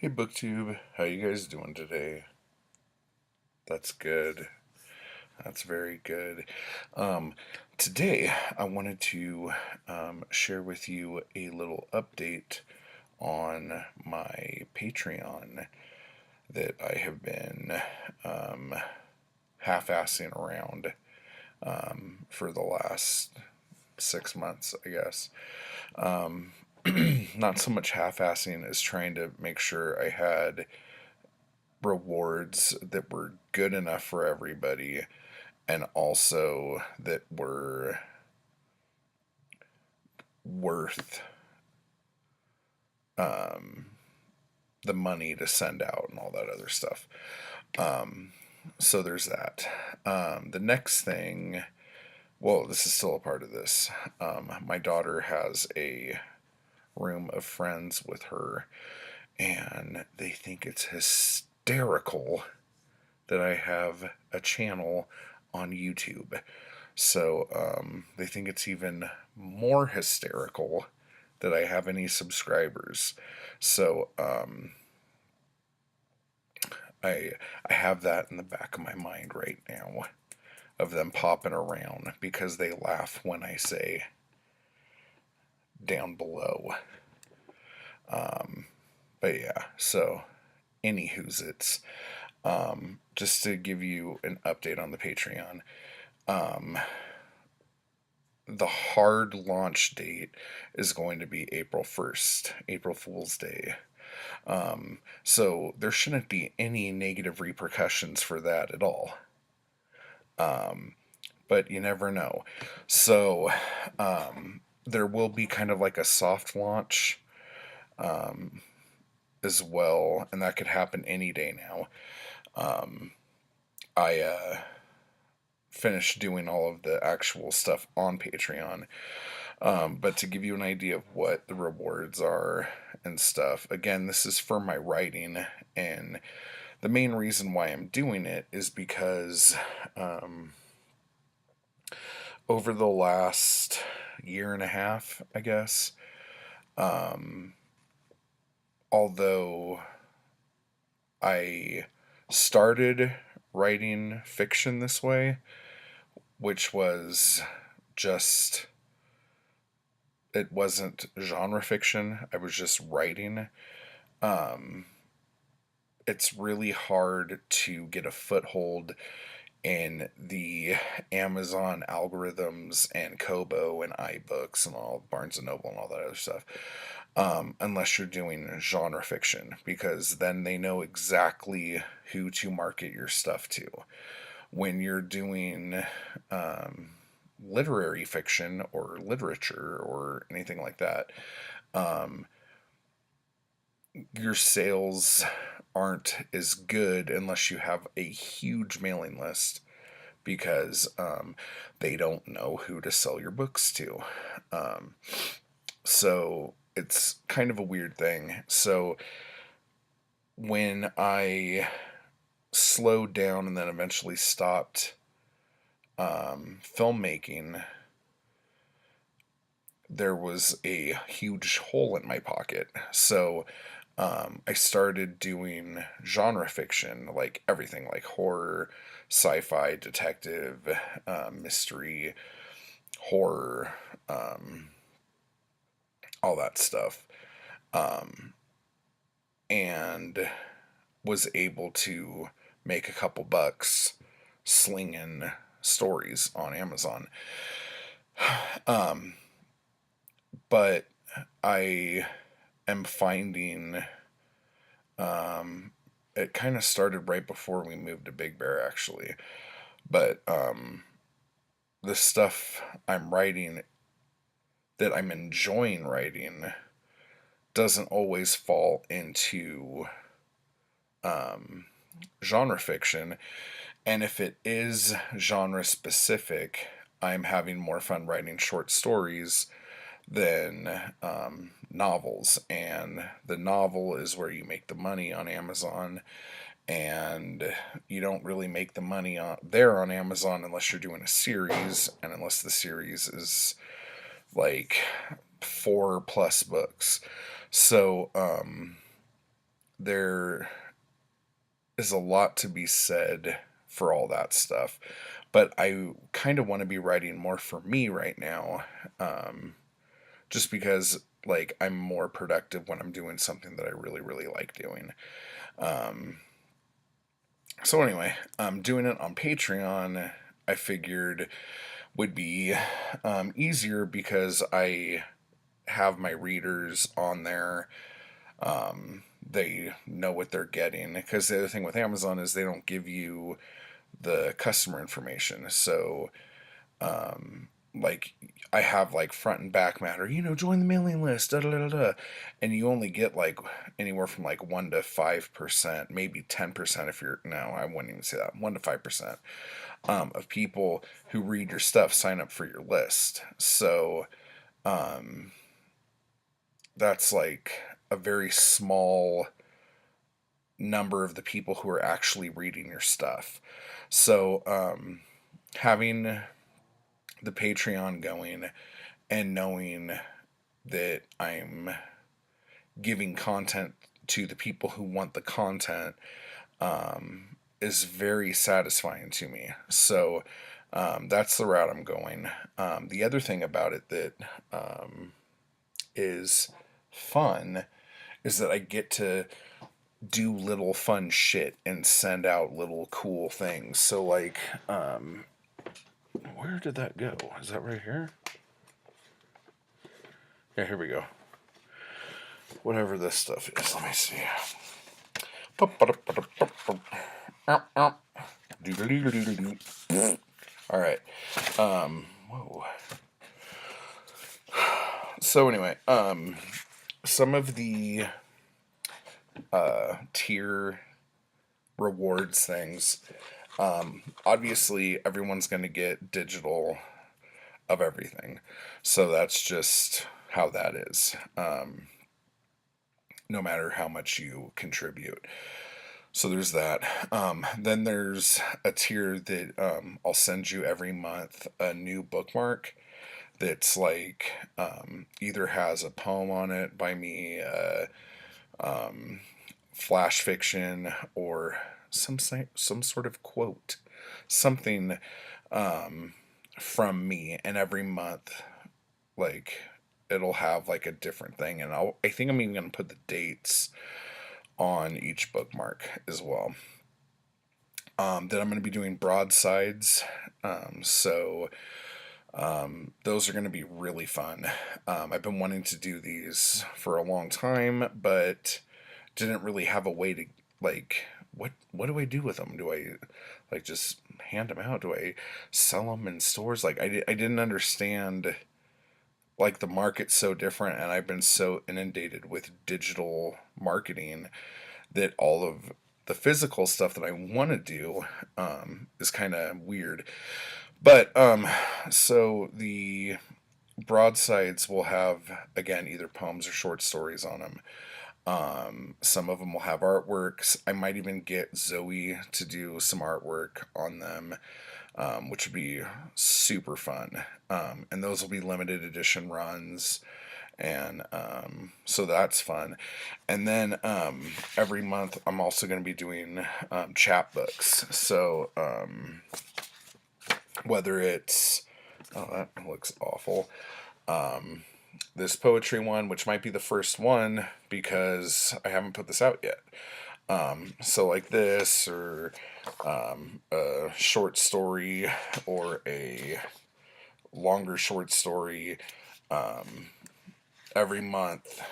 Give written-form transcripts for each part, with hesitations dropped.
Hey BookTube, how you guys doing today? That's good. That's very good. Um, Today I wanted to share with you a little update on my Patreon that I have been um, half-assing around for the last 6 months, I guess. Um, Not so much half-assing as trying to make sure I had rewards that were good enough for everybody and also that were worth um, the money to send out and all that other stuff. Um, so there's that. The next thing, well, this is still a part of this. My daughter has a room of friends with her, and they think it's hysterical that I have a channel on YouTube. So they think it's even more hysterical that I have any subscribers. So I I have that in the back of my mind right now of them popping around because they laugh when I say down below. Um, but yeah, so anywho's it's just to give you an update on the Patreon. Um, the hard launch date is going to be April 1st, April Fool's Day. So there shouldn't be any negative repercussions for that at all. Um, but you never know. So there will be kind of like a soft launch um, as well, and that could happen any day now. I finished doing all of the actual stuff on Patreon. But to give you an idea of what the rewards are and stuff, again, this is for my writing, and the main reason why I'm doing it is because um, over the last year and a half, I guess, um, although I started writing fiction this way, which was just, it wasn't genre fiction, I was just writing. Um, it's really hard to get a foothold in the Amazon algorithms and Kobo and iBooks and all Barnes and Noble and all that other stuff, unless you're doing genre fiction, because then they know exactly who to market your stuff to. When you're doing um, literary fiction or literature or anything like that, um, your sales aren't as good unless you have a huge mailing list because they don't know who to sell your books to. Um, so it's kind of a weird thing. So when I slowed down and then eventually stopped filmmaking, there was a huge hole in my pocket. So I started doing genre fiction, like everything, like horror, sci-fi, detective, mystery, horror, um, all that stuff, um, and was able to make a couple bucks slinging stories on Amazon. Um, but I am finding um, it kind of started right before we moved to Big Bear, actually. But the stuff I'm writing that I'm enjoying writing doesn't always fall into um, genre fiction. And if it is genre specific, I'm having more fun writing short stories than novels. And the novel is where you make the money on Amazon. And you don't really make the money there on Amazon unless you're doing a series, and unless the series is like 4+ books. So there is a lot to be said for all that stuff. But I kind of want to be writing more for me right now, um, just because like I'm more productive when I'm doing something that I really really like doing. Um, so anyway, doing it on Patreon, I figured would be easier because I have my readers on there. They know what they're getting. Because the other thing with Amazon is they don't give you the customer information. So, like, I have like front and back matter, join the mailing list, da da da da. And you only get like anywhere from like 1 to 5%, maybe 10% if you're, no, I wouldn't even say that, 1 to 5% of people who read your stuff sign up for your list. So, that's like a very small number of the people who are actually reading your stuff. So, having the Patreon going and knowing that I'm giving content to the people who want the content is very satisfying to me. So, that's the route I'm going. The other thing about it that is fun is that I get to do little fun shit and send out little cool things. So like, where did that go? Is that right here? Yeah, here we go. Whatever this stuff is, let me see. All right. Whoa. So anyway, some of the tier rewards things. Obviously, everyone's going to get digital of everything. So that's just how that is, no matter how much you contribute. So there's that. Then there's a tier that I'll send you every month a new bookmark that's like either has a poem on it by me, flash fiction, or some sort of quote, something from me. And every month, like it'll have like a different thing, and I think I'm even gonna put the dates on each bookmark as well. Then I'm going to be doing broadsides. So those are going to be really fun. I've been wanting to do these for a long time, but didn't really have a way to like. What do I do with them? Do I like just hand them out? Do I sell them in stores? Like I didn't understand like the market's so different, and I've been so inundated with digital marketing that all of the physical stuff that I want to do is kind of weird. But so the broadsides will have, again, either poems or short stories on them. Some of them will have artworks. I might even get Zoe to do some artwork on them, which would be super fun. And those will be limited edition runs. And so that's fun. And then every month I'm also going to be doing chapbooks. So whether it's, oh, that looks awful. This poetry one, which might be the first one because I haven't put this out yet. So like this, or a short story, or a longer short story. Every month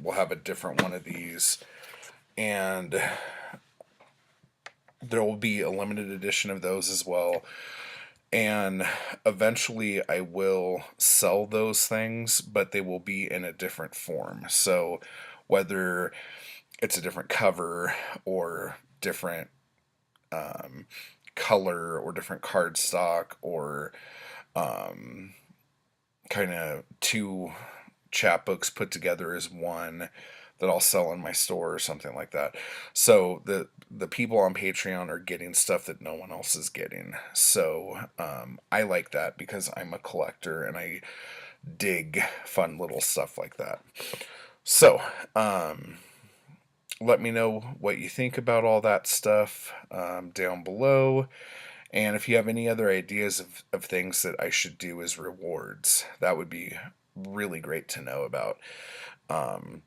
we'll have a different one of these, and there will be a limited edition of those as well. And eventually I will sell those things, but they will be in a different form. So whether it's a different cover, or different color, or different cardstock, or kind of two chapbooks put together as one that I'll sell in my store or something like that. So the people on Patreon are getting stuff that no one else is getting. So I like that because I'm a collector and I dig fun little stuff like that. So let me know what you think about all that stuff down below. And if you have any other ideas of things that I should do as rewards, that would be really great to know about. Um,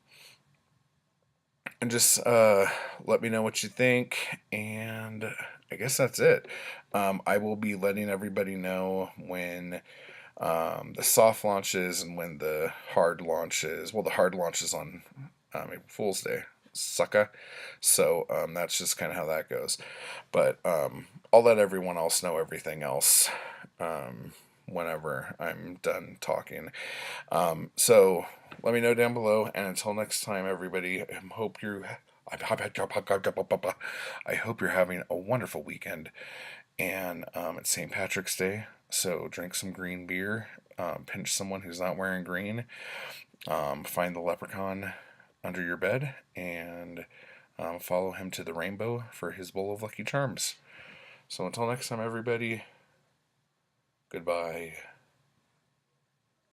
and just let me know what you think. And I guess that's it. I will be letting everybody know when the soft launches and when the hard launches. Well, the hard launches on April Fool's Day. Sucker. So that's just kind of how that goes. But I'll let everyone else know everything else whenever I'm done talking. So let me know down below. And until next time, everybody, I hope you're having a wonderful weekend. And it's St. Patrick's Day, so drink some green beer, pinch someone who's not wearing green, find the leprechaun under your bed, and follow him to the rainbow for his bowl of Lucky Charms. So until next time, everybody, goodbye.